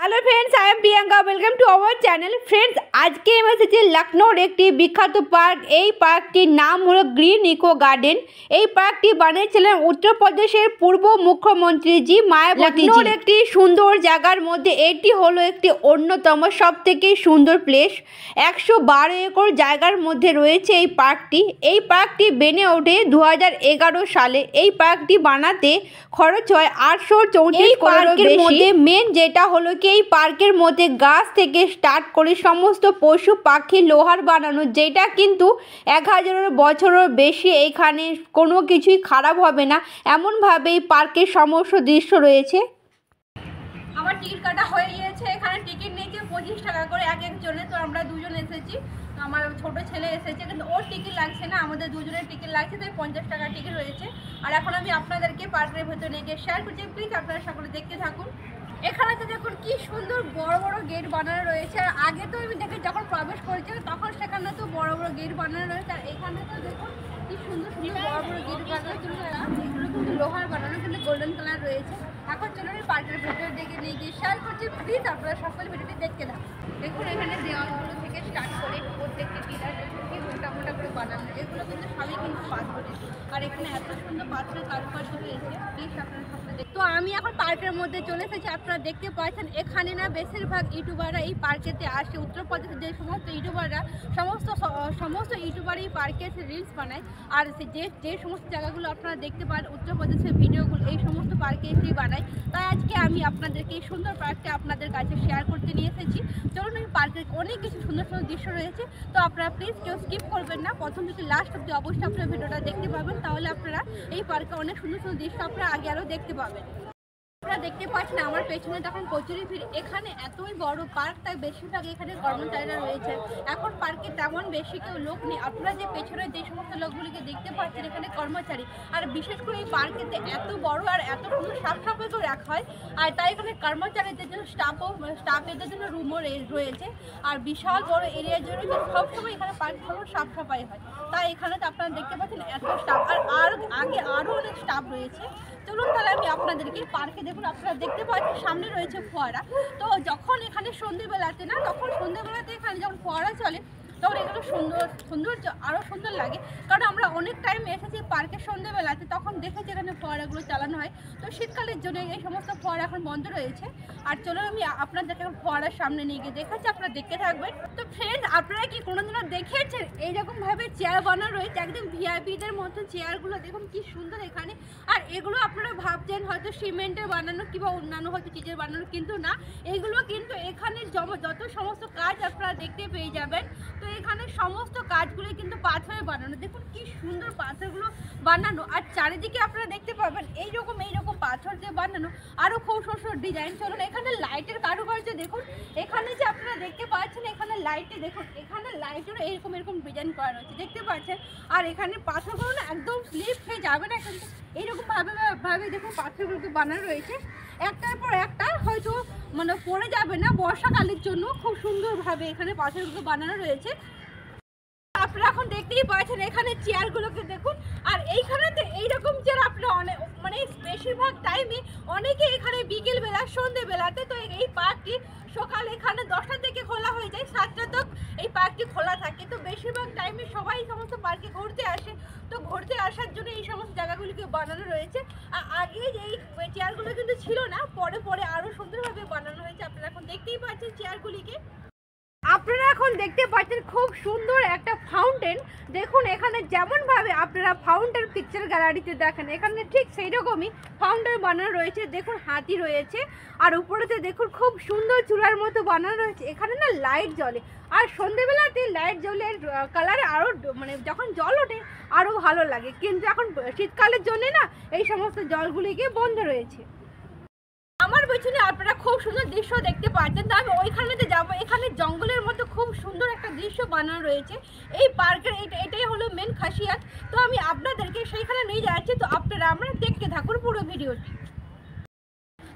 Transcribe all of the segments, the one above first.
Hello friends, I am Priyanka. Welcome to our channel. Friends, আজকে আমি এসেছি লখনৌর একটি বিখ্যাত পার্ক। এই পার্কটির নাম হলো গ্রিন ইকো গার্ডেন। এই পার্কটি বানিয়েছিলেন উত্তরপ্রদেশের পূর্ব মুখ্যমন্ত্রী জি মায়াবতী। লখনৌর একটি সুন্দর জায়গার মধ্যে এটি হলো একটি অন্যতম সব থেকে সুন্দর প্লেস। 112 একর জায়গার মধ্যে রয়েছে এই পার্কটি। এই পার্কটি বেনে ওঠে 2011 সালে। এই পার্কটি বানাতে খরচ হয় 834 করোড়ের মধ্যে। মেন যেটা হলো কি, এই পার্কের মধ্যে গাছ থেকে স্টার্ট করে সমস্ত পশু পাখি লোহার বানানো, যেটা কিন্তু 1000 বছরের বেশি এখানে কোনো কিছুই খারাপ হবে না, এমনভাবে এই পার্কের সমস্ত দৃশ্য রয়েছে। আমার টিকিট কাটা হয়ে গিয়েছে। এখানে টিকিট নিয়েছে 25 টাকা করে এক একজনে। তো আমরা দুজন এসেছি, আমার ছোট ছেলে এসেছে, কিন্তু ওর টিকিট লাগছে না, আমাদের দুজনের টিকিট লাগছে, তাই 50 টাকা টিকিট রয়েছে। আর এখন আমি আপনাদেরকে পার্কের ভেতরে নিয়ে গিয়ে শেয়ার করছি, প্লিজ আপনারা সকলে দেখতে থাকুন। এখানে তো দেখুন কি সুন্দর বড় বড় গেট বানানো রয়েছে। আর আগে তো আমি দেখে যখন প্রবেশ করেছিলাম তখন সেখানে তো বড় বড় গেট বানানো রয়েছে। আর এখানে তো দেখুন কি সুন্দর সুন্দর বড় বড় গেট বানানো, এগুলো কিন্তু লোহার বানানো, কিন্তু গোল্ডেন কালার রয়েছে। এখন চলুন এই পার্কের ভেতরে দেখে নিয়ে গিয়ে শেয়ার করছি, প্লিজ আপনারা সকলে ভিডিওটি দেখতে থাকুন। দেখুন এখানে দেওয়ালগুলো থেকে স্টার্ট করে প্রত্যেকটি পিলার কি মোটা মোটা করে বানানো, এগুলো কিন্তু সবই কিন্তু পাথরের। আর এখানে এত সুন্দর পাথরের কারুকার্য রয়েছে, প্লিজ আপনারা সকলে। তো আমি এখন পার্কের মধ্যে চলে এসেছি। আপনারা দেখতে পাচ্ছেন এখানে না বেশিরভাগ ইউটিউবাররা এই পার্কেতে আসে। উত্তরপ্রদেশের যে সমস্ত ইউটিউবাররা সমস্ত ইউটিউবার এই পার্কে এসে রিলস বানায়। আর যে সমস্ত জায়গাগুলো আপনারা দেখতে পান উত্তরপ্রদেশের ভিডিওগুলো এই সমস্ত পার্কে এসেই বানায়। তাই আজকে আমি আপনাদেরকে এই সুন্দর পার্কটা আপনাদের কাছে শেয়ার করতে নিয়ে এসেছি। চলুন এই পার্কের অনেক কিছু সুন্দর সুন্দর দৃশ্য রয়েছে। তো আপনারা প্লিজ কেউ স্কিপ করবেন না, প্রথম থেকে লাস্ট অব্দি অবশ্যই আপনারা ভিডিওটা দেখতে পাবেন, তাহলে আপনারা এই পার্কে অনেক সুন্দর সুন্দর দৃশ্য আপনারা আগে আরও দেখতে পাবেন। আপনারা দেখতে পাচ্ছেন আমার পেছনে তখন প্রচুরই ভিড়। এখানে এতই বড় পার্ক, তাই বেশিরভাগ এখানে কর্মচারীরা রয়েছে। এখন পার্কে তেমন বেশি কেউ লোক নেই। আপনারা যে পেছনে যে সমস্ত লোকগুলিকে দেখতে পাচ্ছেন এখানে কর্মচারী। আর বিশেষ করে এই পার্কেতে এত বড় আর এত সুন্দর সাফ সাফাই করে রাখা হয়। আর তাই এখানে কর্মচারীদের জন্য স্টাফেদের জন্য রুমও রয়েছে। আর বিশাল বড় এরিয়ার জন্য সবসময় এখানে পার্ক সাফ সাফাই হয়। তাই এখানে তো আপনারা দেখতে পাচ্ছেন এত স্টাফ, আর আগে আরও অনেক স্টাফ রয়েছে। চলুন তাহলে আমি আপনাদেরকে পার্কে দেখুন। আপনারা দেখতে পাচ্ছেন সামনে রয়েছে ফোয়ারা। তো যখন এখানে সন্ধ্যেবেলাতে তখন সন্ধ্যেবেলাতে এখানে যখন ফোয়ারা চলে তখন এগুলো সৌন্দর্য আরও সুন্দর লাগে। কারণ আমরা অনেক টাইম এসেছি পার্কের সন্ধ্যেবেলাতে, তখন দেখেছি এখানে ফোয়ারাগুলো চালানো হয়। তো শীতকালের জন্য এই সমস্ত ফোয়ারা এখন বন্ধ রয়েছে। আর চলুন আমি আপনাদেরকে ফোয়ারার সামনে নিয়ে গিয়ে দেখাচ্ছি, আপনারা দেখতে থাকবেন। তো ফ্রেন্ডস, আপনারা কি কোনোদিনও দেখেছেন এইরকমভাবে চেয়ার বানানো রয়েছে একদম ভিআইপিদের মতো চেয়ারগুলো? দেখুন কি সুন্দর এখানে। আর এগুলো আপনারা ভাবছেন হয়তো সিমেন্টের বানানো কিংবা অন্যান্য হয়তো চিজের বানানো, কিন্তু না, এগুলো কিন্তু এখানে যত সমস্ত কাজ আপনারা দেখতে পেয়ে যাবেন। তো এখানে সমস্ত কাজগুলো কিন্তু পাথরের বানানো। দেখুন কি সুন্দর পাথরগুলো বানানো। আর চারিদিকে আপনারা দেখতে পাবেন এইরকম পাথর দিয়ে বানানো আরও খুব সুন্দর ডিজাইন। চলুন এখানে লাইটের কারুকার্য দেখুন। এখানে যে আপনারা দেখতে পাচ্ছেন এখানে লাইটে দেখুন, এখানে লাইটেরও এরকম ডিজাইন করা রয়েছে, দেখতে পাচ্ছেন। আর এখানে পাথরগুলো না একদম স্লিপ হয়ে যাবে না, কিন্তু এইরকম ভাবে দেখুন পাথরগুলোকে বানানো রয়েছে। একটার পর একটা হয়তো পড়ে যাবে না, বর্ষাকালের জন্য খুব সুন্দরভাবে এখানে পাথরগুলো বানানো রয়েছে। আপনারা এখন দেখতেই পাচ্ছেন এখানে চেয়ারগুলোকে দেখুন। আর এইখানেতে এইরকম চেয়ার আপনারা বেশিরভাগ টাইমে অনেকে এখানে বিকেলবেলা সন্ধ্যেবেলাতে, তো এই পার্কটি সকাল এখানে 10টা থেকে খোলা হয়ে যায়, 7টা তক এই পার্কটি খোলা থাকে। তো বেশিরভাগ টাইমে সবাই সমস্ত পার্কে ঘুরতে আসে। তো ঘুরতে আসার জন্য এই সমস্ত জায়গাগুলিকে বানানো রয়েছে। আর আগে এই চেয়ারগুলো কিন্তু ছিল না, পরে আরও সুন্দরভাবে বানানো হয়েছে। আপনারা এখন দেখতেই পাচ্ছেন চেয়ারগুলিকে। আপনারা এখন দেখতে পাচ্ছেন খুব সুন্দর একটা ফাউন্টেন। দেখুন এখানে যেমনভাবে আপনারা ফাউন্টেন পিকচার গ্যালারিতে দেখেন, এখানে ঠিক সেই রকমই ফাউন্টেন বানানো রয়েছে। দেখুন হাতি রয়েছে, আর উপরেতে দেখুন খুব সুন্দর চূড়ার মতো বানানো রয়েছে। এখানে না লাইট জ্বলে, আর সন্ধ্যেবেলাতে লাইট জ্বলে কালারে আরও যখন জল ওঠে আরও ভালো লাগে। কিন্তু এখন শীতকালের জন্য না এই সমস্ত জলগুলিকে বন্ধ রয়েছে। আমার পেছনে আপনারা খুব সুন্দর দৃশ্য দেখতে পাচ্ছেন। তো আমি ওইখানেতে যাবো। এখানে জঙ্গলের মতো খুব সুন্দর একটা দৃশ্য বানানো রয়েছে এই পার্কের। এটাই হলো মেন খাসিয়াত। তো আমি আপনাদেরকে সেইখানে নিয়ে যাচ্ছি। তো আপনারা দেখতে থাকুন পুরো ভিডিওটি।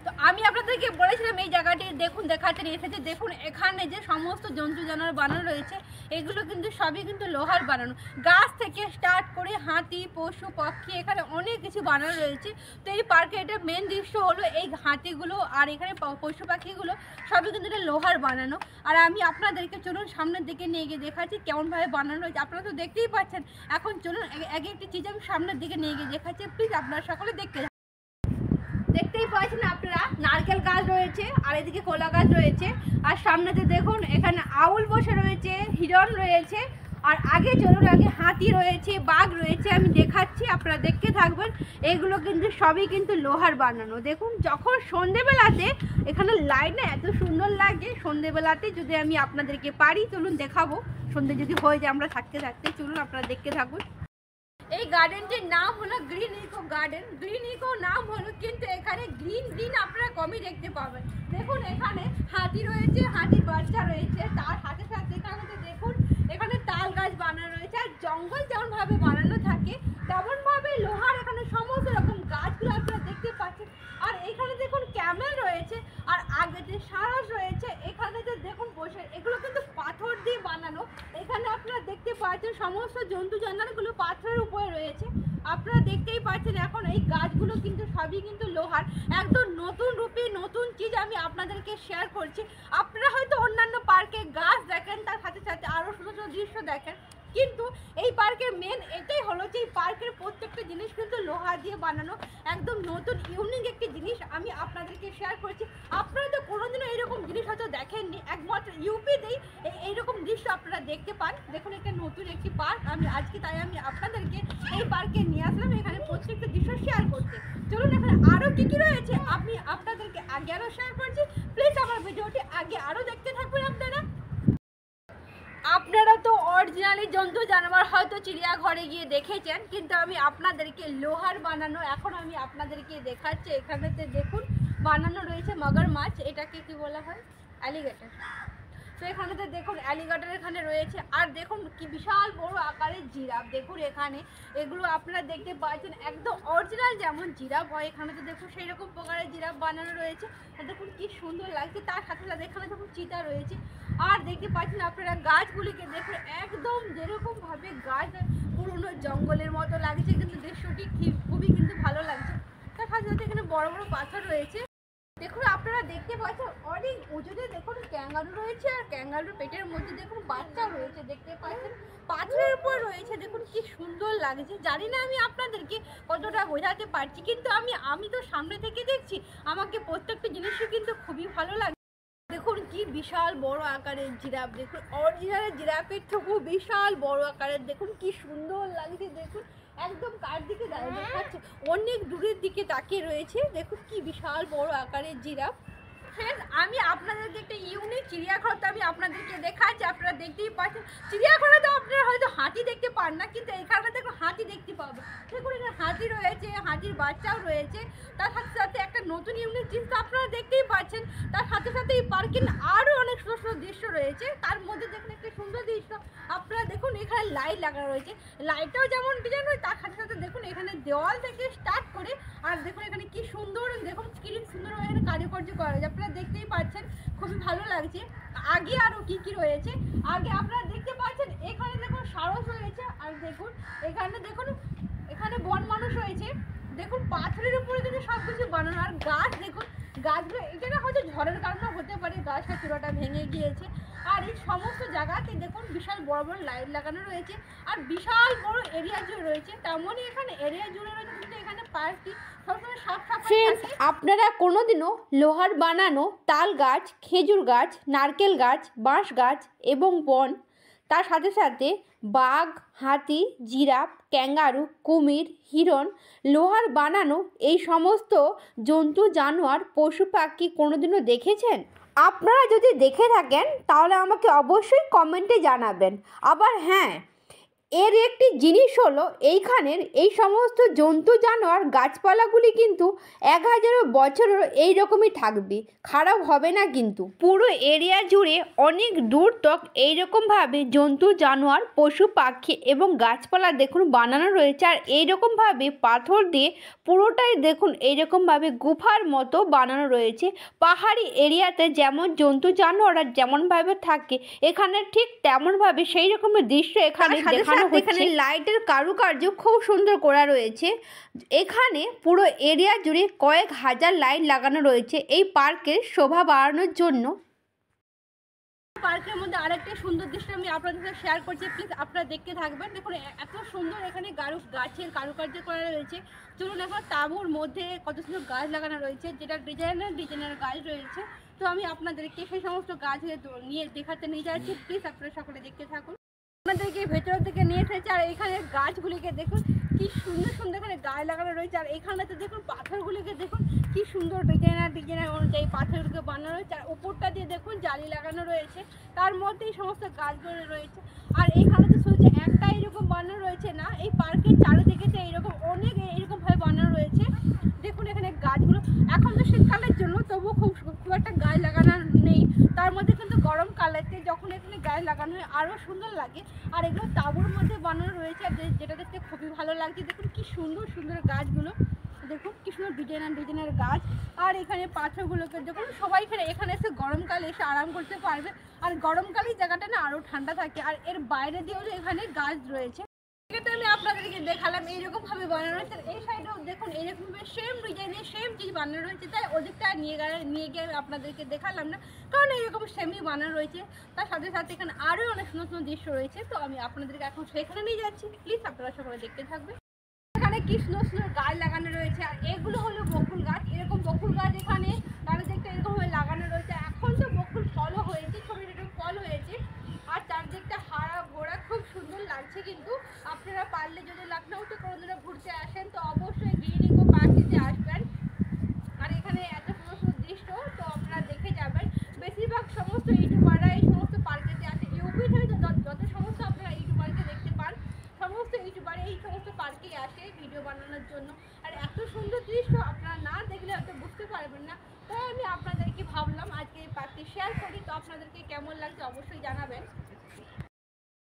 তো আমি আপনাদেরকে বলেছিলাম এই জায়গাটি দেখুন দেখাতে নিয়ে এসেছি। দেখুন এখানে যে সমস্ত জন্তু জানোয়ার বানানো রয়েছে এগুলো কিন্তু সবই কিন্তু লোহার বানানো। গাছ থেকে স্টার্ট করে হাতি, পশু পাখি, এখানে অনেক কিছু বানানো রয়েছে। তো এই পার্কে এটা মেন দৃশ্য হলো এই হাতিগুলো আর এখানে পশু পাখিগুলো সবই কিন্তু এটা লোহার বানানো। আর আমি আপনাদেরকে চলুন সামনের দিকে নিয়ে গিয়ে দেখাচ্ছি কেমনভাবে বানানো রয়েছে। আপনারা তো দেখতেই পাচ্ছেন। এখন চলুন এক একটি চিজ আমি সামনের দিকে নিয়ে গিয়ে দেখাচ্ছি। প্লিজ আপনারা সকলে দেখতেই পাচ্ছেন আপনারা নারকেল গাছ রয়েছে আর এদিকে কলা গাছ রয়েছে। আর সামনেতে দেখুন এখানে আউল বসে রয়েছে, হিরণ রয়েছে, আর আগে চলুন আগে হাতি রয়েছে, বাঘ রয়েছে, আমি দেখাচ্ছি আপনারা দেখতে থাকবেন। এগুলো কিন্তু সবই কিন্তু লোহার বানানো। দেখুন যখন সন্ধেবেলাতে এখানে লাইটটা এত সুন্দর লাগে, সন্ধেবেলাতে যদি আমি আপনাদেরকে পারি চলুন দেখাবো। সন্ধে যদি হয়ে যায় আমরা থাকতে থাকতে চলুন আপনারা দেখতে থাকুন। এই গার্ডেনটির নাম হলো green eco garden. Green eco নাম হলো কিন্তু এখানে গ্রিন আপনারা কমই দেখতে পাবেন। দেখুন এখানে হাতি রয়েছে, হাতির বাচ্চা রয়েছে, তার সাথে সাথে এখানে দেখুন এখানে তাল গাছ বানানো রয়েছে। আর জঙ্গল যেমনভাবে বানানো থাকে তেমনভাবে লোহার এখানে সমস্ত রকম গাছগুলো আপনারা দেখতে পাচ্ছেন। আর এখানে দেখুন ক্যামেল রয়েছে আর আগেতে সারস রয়েছে। এখানে যে দেখুন বসে এগুলো কিন্তু পাথর দিয়ে বানানো। এখানে আপনারা দেখতে পাচ্ছেন সমস্ত জন্তু জানোয়ারগুলো পাথরের উপরে রয়েছে। আপনারা দেখতেই পাচ্ছেন এখন এই গাছগুলো কিন্তু সবই কিন্তু লোহার। একদম নতুন রূপে নতুন চিজ আমি আপনাদেরকে শেয়ার করছি। আপনারা হয়তো অন্যান্য পার্কে গাছ দেখেন, তার সাথে সাথে আরও সুন্দর সুন্দর দৃশ্য দেখেন, কিন্তু এই পার্কের মেন এটাই হলো যে এই পার্কের প্রত্যেকটা জিনিস কিন্তু লোহা দিয়ে বানানো। একদম নতুন ইউনিক একটি জিনিস আমি আপনাদেরকে শেয়ার করছি। আপনারা তো কোনোদিনও এইরকম জিনিস হয়তো দেখেননি, একমাত্র ইউপিতেই এইরকম দৃশ্য আপনারা দেখতে পান। দেখুন একটা নতুন একটি পার্ক আমি আজকে তাই আমি আপনাদেরকে এই পার্কে নিয়ে আসলাম এখানে প্রত্যেকটা দৃশ্য শেয়ার করতে। চলুন এখানে আরও কী কী রয়েছে আমি আপনাদেরকে আগে আরও শেয়ার করছি। প্লিজ আমার ভিডিওটি আগে আরও দেখতে থাকবেন। আপনারা তো অরিজিনালি জন্তু জানোয়ার হয়তো চিড়িয়াঘরে গিয়ে দেখেছেন, কিন্তু আমি আপনাদেরকে লোহার বানানো এখন আমি আপনাদেরকে দেখাচ্ছি। এখানেতে দেখুন বানানো রয়েছে মগর মাছ, এটাকে কি বলা হয়, অ্যালিগেটর। তো এখানেতে দেখুন অ্যালিগেটর এখানে রয়েছে। আর দেখুন কি বিশাল বড় আকারের জিরাফ। দেখুন এখানে এগুলো আপনারা দেখতে পাচ্ছেন একদম অরিজিনাল যেমন জিরাফ হয় এখানেতে দেখুন সেই রকম প্রকারের জিরাফ বানানো রয়েছে। আর দেখুন কি সুন্দর লাগছে। তার সাথে সাথে এখানে দেখুন চিতা রয়েছে। আর দেখতে পাচ্ছেন আপনারা গাছগুলিকে দেখুন একদম যেরকমভাবে গাছ পুরনো জঙ্গলের মতো লাগছে, কিন্তু দৃশ্যটি খুবই কিন্তু ভালো লাগছে। তার সাথে সাথে এখানে বড় বড় পাথর রয়েছে। দেখুন আপনারা দেখতে পাচ্ছেন অনেক উঁচুতে দেখুন ক্যাঙ্গারু রয়েছে। আর ক্যাঙ্গারুর পেটের মধ্যে দেখুন বাচ্চা রয়েছে, দেখতে পাচ্ছেন পাথরের উপর রয়েছে। দেখুন কি সুন্দর লাগছে। জানি না আমি আপনাদেরকে কতটা বোঝাতে পারছি, কিন্তু আমি তো সামনে থেকে দেখছি, আমাকে প্রত্যেকটা জিনিসই কিন্তু খুবই ভালো লাগে। দেখুন কি বিশাল বড় আকারের জিরাফ। দেখুন অরিজিনাল জিরাফের থেকেও বিশাল বড় আকারের। দেখুন কি সুন্দর লাগছে। দেখুন একদম কার দিকে দাঁড়িয়ে দেখাচ্ছে, অনেক দূরের দিকে তাকিয়ে রয়েছে। দেখুন কি বিশাল বড় আকারের জিরাফ। ফ্রেন্ডস আমি আপনাদেরকে একটা ইউনিক চিড়িয়াঘর তো আমি আপনাদেরকে দেখাচ্ছি। আপনারা দেখতেই পাচ্ছেন চিড়িয়াঘরে তো আপনারা হয়তো হাতি দেখতে পান না, কিন্তু এখানে দেখুন হাতি দেখতে পাবেন। দেখুন এখানে হাতি রয়েছে, হাতির বাচ্চাও রয়েছে। তার সাথে সাথে একটা নতুন ইউনিক জিনিস তো আপনারা দেখতেই পাচ্ছেন। তার সাথে সাথে এই পার্কে আরও অনেক সুন্দর সুন্দর দৃশ্য রয়েছে। তার মধ্যে দেখুন একটা সুন্দর দৃশ্য আপনারা দেখুন এখানে লাইট লাগানো রয়েছে। লাইটটাও যেমন ডিজাইন হয় তার সাথে সাথে দেখুন এখানে দেওয়াল থেকে স্টার্ট করে আর দেখুন এখানে কি সুন্দর দেখুন স্ক্রিন সুন্দরভাবে এখানে কারুকার্য করা হয়েছে। আপনারা দেখতেই পাচ্ছেন খুবই ভালো লাগছে। আগে আরও কি কি রয়েছে আগে আপনারা দেখতে পাচ্ছেন। এখানে দেখুন সারস রয়েছে। আর দেখুন এখানে বন মানুষ রয়েছে। দেখুন পাথরের উপরে কিন্তু সব কিছু বানানো। আর গাছ দেখুন গাছগুলো এটা হয়তো ঝড়ের কারণে হতে পারে গাছটা চূড়াটা ভেঙে গিয়েছে। আর এই সমস্ত জায়গাতে দেখুন বিশাল বড় বড় লাইট লাগানো রয়েছে আর বিশাল বড় এরিয়া জুড়ে রয়েছে। তেমনই এখানে এরিয়া জুড়ে রয়েছে, কিন্তু এখানে পার্কটি সবসময় সাফ সাফ। ফ্রেন্ডস আপনারা কোনোদিনও লোহার বানানো তাল গাছ, খেজুর গাছ, নারকেল গাছ, বাঁশ গাছ এবং বন, তার সাথে সাথে বাঘ, হাতি, জিরাফ, ক্যাঙ্গারু, কুমির, হিরণ, লোহার বানানো এই সমস্ত জন্তু জানোয়ার পশু পাখি কোনোদিনও দেখেছেন? আপনারা যদি দেখে থাকেন তাহলে আমাকে অবশ্যই কমেন্টে জানাবেন। আবার হ্যাঁ, এর একটি জিনিস হলো এইখানের এই সমস্ত জন্তু জানোয়ার গাছপালাগুলি কিন্তু 1000 বছরের এইরকমই থাকবে, খারাপ হবে না। কিন্তু পুরো এরিয়া জুড়ে অনেক দূর তক এইরকমভাবে জন্তু জানোয়ার পশু পাখি এবং গাছপালা দেখুন বানানো রয়েছে। আর এইরকমভাবে পাথর দিয়ে পুরোটাই দেখুন এইরকমভাবে গুফার মতো বানানো রয়েছে। পাহাড়ি এরিয়াতে যেমন জন্তু জানোয়াররা যেমনভাবে থাকে এখানে ঠিক তেমনভাবে সেই রকমের দৃশ্য এখানে দেখানো হচ্ছে। এখানে লাইটের কারুকার্য খুব সুন্দর করা রয়েছে। এখানে পুরো এরিয়া জুড়ে কয়েক হাজার লাইট লাগানো রয়েছে এই পার্কের শোভা বাড়ানোর জন্য। পার্কের মধ্যে আরেকটা সুন্দর দৃশ্য আমি আপনাদের সাথে শেয়ার করছি, প্লিজ আপনারা দেখতে থাকবেন। দেখুন এত সুন্দর এখানে গাছের কারুকার্য করা রয়েছে। চলুন এখন তাঁবুর মধ্যে কত সুন্দর গাছ লাগানো রয়েছে, যেটা ডিজাইনার গাছ রয়েছে। তো আমি আপনাদেরকে সেই সমস্ত গাছ নিয়ে দেখাতে নিয়ে যাচ্ছি, প্লিজ আপনারা সকলে দেখতে থাকুন। আপনাদেরকে ভেতরের দিকে নিয়ে এসেছে আর এখানে গাছগুলিকে দেখুন কি সুন্দর সুন্দর এখানে গাছ লাগানো রয়েছে। আর এখানটাতে দেখুন পাথরগুলিকে দেখুন কি সুন্দর ডিজাইনার অনুযায়ী পাথরগুলোকে বানানো রয়েছে। আর উপরটা দিয়ে দেখুন জালি লাগানো রয়েছে, তার মধ্যে এই সমস্ত গাছগুলো রয়েছে। আর এইখানে তো শুধু একটা এরকম বানানো রয়েছে না, এই পার্কের চারিদিকে এইরকম অনেক এইরকমভাবে বানানো রয়েছে। দেখুন এখানে গাছগুলো এখন তো শীতকালের জন্য, তবুও খুব একটা গাছ লাগানো নেই। তার মধ্যে কিন্তু গরমকালেতে যখন এখানে গাছ লাগানো হয় আরও সুন্দর লাগে। আর এগুলো তাঁবুর মধ্যে বানানো রয়েছে, যেটা দেখতে খুবই ভালো লাগছে। দেখুন কি সুন্দর সুন্দর গাছগুলো, দেখুন কি সুন্দর ডিজাইনার গাছ। আর এখানে পাথরগুলোকে দেখুন সবাই এখানে এসে গরমকালে এসে আরাম করতে পারবে। আর গরমকালে জায়গাটা না আরও ঠান্ডা থাকে। আর এর বাইরে দিয়েও এখানে গাছ রয়েছে, এটা আমি আপনাদেরকে দেখালাম এইরকম ভাবে বানানো রয়েছে। এই সাইডেও দেখুন এইরকম ভাবে সেম ডিজাইনের সেম চিজ বানানো রয়েছে, তাই ওদিকটা নিয়ে গিয়ে আমি আপনাদেরকে দেখালাম না, কারণ এইরকম সেমই বানানো রয়েছে। তার সাথে সাথে এখানে আরও অনেক সুন্দর সুন্দর দৃশ্য রয়েছে। তো আমি আপনাদেরকে এখন সেখানে নিয়ে যাচ্ছি, প্লিজ আপনারা সকলে দেখতে থাকবেন। এখানে কি সুন্দর সুন্দর গাছ লাগানো রয়েছে। আর এগুলো হলো বকুল গাছ, এরকম বকুল গাছ এখানে চারিদিকটা এরকমভাবে লাগানো রয়েছে। এখন তো বকুল ফলও হয়েছে, ছোটো ছোটো ফল হয়েছে। আর চারদিকটা হারা ঘোরা খুব সুন্দর লাগছে। কিন্তু আপনারা পারলে যদি লখনৌতে কোনোদিনও ঘুরতে আসেন তো অবশ্যই গ্রিন ইকো পার্কটিতে আসবেন। আর এখানে এত সুন্দর সুন্দর দৃশ্য তো আপনারা দেখে যাবেন। বেশিরভাগ সমস্ত ইউটিউবাররা এই সমস্ত পার্কেতে আসে, ইউপি থেকে যত সমস্ত আপনারা ইউটিউবারকে দেখতে পান সমস্ত ইউটিউবার এই সমস্ত পার্কেই আসে ভিডিও বানানোর জন্য। আর এত সুন্দর দৃশ্য আপনারা না দেখলে হয়তো বুঝতে পারবেন না, তাই আমি আপনাদেরকে ভাবলাম আজকে এই পার্কটি শেয়ার করি। তো আপনাদেরকে কেমন লাগছে অবশ্যই জানাবেন।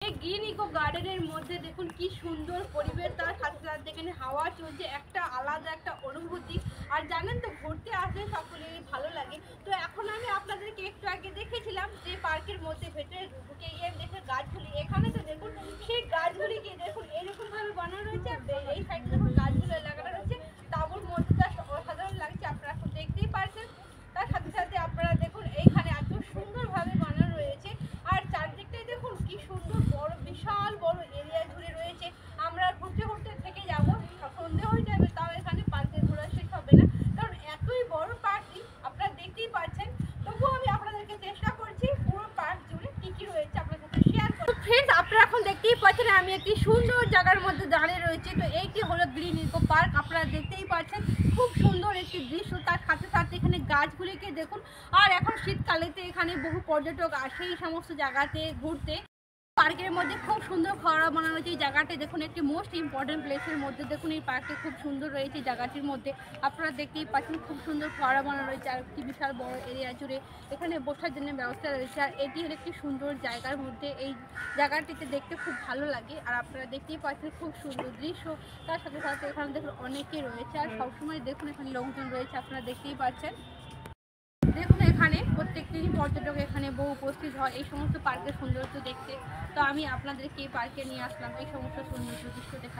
এই গ্রিন ইকো গার্ডেনের মধ্যে দেখুন কি সুন্দর পরিবেশ, তার সাথে সাথে এখানে হাওয়া চলছে, একটা আলাদা একটা অনুভূতি। আর জানেন তো ঘুরতে আসলে সকলেরই ভালো লাগে। তো এখন আমি আপনাদেরকে একটু আগে দেখেছিলাম যে পার্কের মধ্যে ভেতরে ঢুকে গিয়ে দেখে গাছগুলি, এখানে তো দেখুন সেই গাছগুলিকে দেখুন এরকমভাবে বানানো রয়েছে। এই সাইডে দেখুন গাছগুলো লাগানো রয়েছে, তাঁবুর মধ্যে যা অসাধারণ লাগছে আপনারা এখন দেখতেই পারছেন। তার সাথে সাথে আপনারা দেখুন এইখানে এত সুন্দরভাবে বানানো রয়েছে। আর চারদিকটাই দেখুন কি সুন্দর বড় বিশাল বড় এরিয়া জুড়ে রয়েছে। আমরা ঘুরতে ঘুরতে থেকে যাবো, সন্ধে হয়ে যাবে, তাও এখানে পার্কে ঘোরা শেষ হবে না, কারণ এতই বড় পার্কটি আপনারা দেখতেই পাচ্ছেন। তবুও আমি আপনাদেরকে চেষ্টা করছি পুরো পার্ক জুড়ে কী কী রয়েছে আপনার সাথে শেয়ার করতে। ফ্রেন্ডস আপনারা এখন দেখতেই পাচ্ছেন আমি একটি সুন্দর জায়গার মধ্যে দাঁড়িয়ে রয়েছি। তো এইটি হলো গ্রিন ইকো পার্ক, আপনারা দেখতেই পাচ্ছেন খুব সুন্দর একটি দৃশ্য। তার সাথে সাথে এখানে গাছগুলিকে দেখুন। আর এখন শীতকালেতে এখানে বহু পর্যটক আসে এই সমস্ত জায়গাতে ঘুরতে। পার্কের মধ্যে খুব সুন্দর খাওয়া বানানো রয়েছে। এই জায়গাটা দেখুন একটি মোস্ট ইম্পর্টেন্ট প্লেসের মধ্যে দেখুন এই পার্কটি খুব সুন্দর রয়েছে। জায়গাটির মধ্যে আপনারা দেখতেই পাচ্ছেন খুব সুন্দর খাওয়া বানানো রয়েছে। আর একটি বিশাল বড় এরিয়া জুড়ে এখানে বসার জন্য ব্যবস্থা রয়েছে। আর এটি হলো একটি সুন্দর জায়গার মধ্যে, এই জায়গাটিতে দেখতে খুব ভালো লাগে। আর আপনারা দেখতেই পাচ্ছেন খুব সুন্দর দৃশ্য। তার সাথে সাথে এখানে দেখুন অনেকে রয়েছে। আর সবসময় দেখুন এখানে লোকজন রয়েছে, আপনারা দেখতেই পাচ্ছেন। দেখুন এখানে প্রত্যেকদিনই পর্যটক এখানে বহু উপস্থিত হয় এই সমস্ত পার্কের সৌন্দর্য দেখতে। তো আমি আপনাদেরকে এই পার্কে নিয়ে আসলাম এই সমস্ত সৌন্দর্য দৃশ্য দেখা।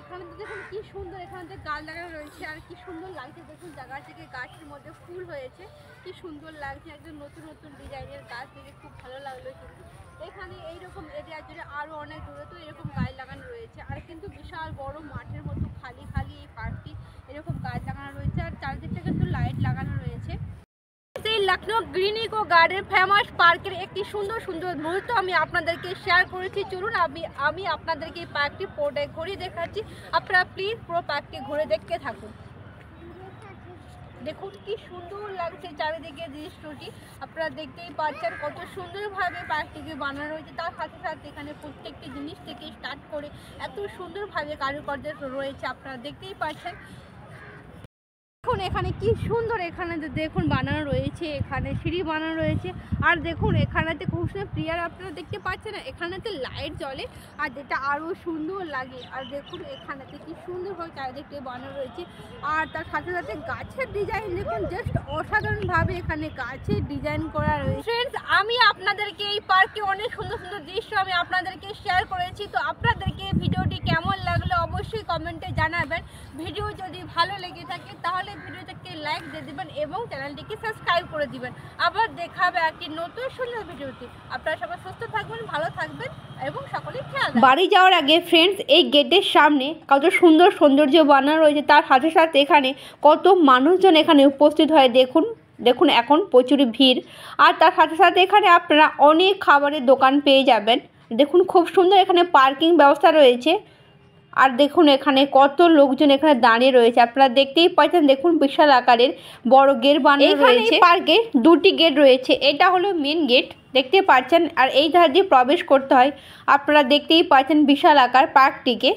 এখানে দেখুন কি সুন্দর এখানে গাছ লাগানো রয়েছে। আর কি সুন্দর লাগছে দেখুন, জায়গা থেকে গাছের মধ্যে ফুল হয়েছে, কি সুন্দর লাগছে। একদম নতুন নতুন ডিজাইনের গাছ দেখে খুব ভালো লাগলো। কিন্তু এখানে এইরকম এরিয়া জুড়ে আরও অনেক দূরে তো এরকম গাছ লাগানো রয়েছে। আর কিন্তু বিশাল বড় মাঠের মতো খালি খালি এই পার্কটি, এরকম গাছ লাগানো রয়েছে। আর চারদিকটা কিন্তু লাইট লাগানো রয়েছে। এই Lucknow green eco garden famous পার্কের একটি সুন্দর সুন্দর মুহূর্ত আমি আপনাদেরকে শেয়ার করেছি। চলুন আমি আপনাদেরকে এই পার্কটি পুরোটাই ঘুরিয়ে দেখাচ্ছি। আপনারা প্লিজ পুরো পার্কটি ঘুরে দেখতে থাকুন। দেখুন কি সুন্দর লাগছে চারিদিকে দৃশ্যটি। আপনারা দেখতেই পাচ্ছেন কত সুন্দরভাবে পার্কটিকে বানানো হয়েছে। তার সাথে সাথে এখানে প্রত্যেকটি জিনিস থেকে স্টার্ট করে এত সুন্দরভাবে কারুকার্য রয়েছে, আপনারা দেখতেই পাচ্ছেন। দেখুন এখানে কি সুন্দর, এখানে দেখুন বানানো রয়েছে, এখানে সিঁড়ি বানানো রয়েছে। আর দেখুন এখানেতে খুব সুন্দর প্লেয়ার আপনারা দেখতে পাচ্ছেন না, এখানেতে লাইট জ্বলে আর যেটা আরও সুন্দর লাগে। আর দেখুন এখানেতে কি সুন্দরভাবে চারিদিকে বানানো রয়েছে। আর তার সাথে সাথে গাছের ডিজাইন দেখুন, জাস্ট অসাধারণভাবে এখানে গাছের ডিজাইন করা রয়েছে। ফ্রেন্ডস, আমি আপনাদেরকে এই পার্কে অনেক সুন্দর সুন্দর দৃশ্য আমি আপনাদেরকে শেয়ার করেছি। তো আপনাদেরকে ভিডিওটি কেমন লাগলো অবশ্যই কমেন্টে জানাবেন। ভিডিও যদি ভালো লেগে থাকে তাহলে ভিডিওটাকে লাইক দিয়ে দিবেন এবং চ্যানেলটিকে সাবস্ক্রাইব করে দিবেন। আবার দেখা হবে একটি নতুন সুন্দর ভিডিওতে। আপনারা সবাই সুস্থ থাকবেন, ভালো থাকবেন এবং সকলেই খেয়াল রাখবেন। বাড়ি যাওয়ার আগে ফ্রেন্ডস, এই গেটের সামনে কত সুন্দর সৌন্দর্য বানানো রয়েছে। তার সাথে সাথে এখানে কত মানুষজন এখানে উপস্থিত হয় দেখুন। দেখুন এখন প্রচুর ভিড়। আর তার সাথে সাথে এখানে আপনারা অনেক খাবারের দোকান পেয়ে যাবেন। দেখুন খুব সুন্দর এখানে পার্কিং ব্যবস্থা রয়েছে। আর দেখুন এখানে কত লোকজন এখানে দাঁড়িয়ে রয়েছে, আপনারা দেখতেই পাচ্ছেন। দেখুন বিশাল আকারের বড় গেট বানানো রয়েছে। পার্কে দুটি গেট রয়েছে, এটা হলো মেন গেট দেখতে পাচ্ছেন। আর এই ধার দিয়ে প্রবেশ করতে হয়, আপনারা দেখতেই পাচ্ছেন বিশাল আকার পার্কটিকে।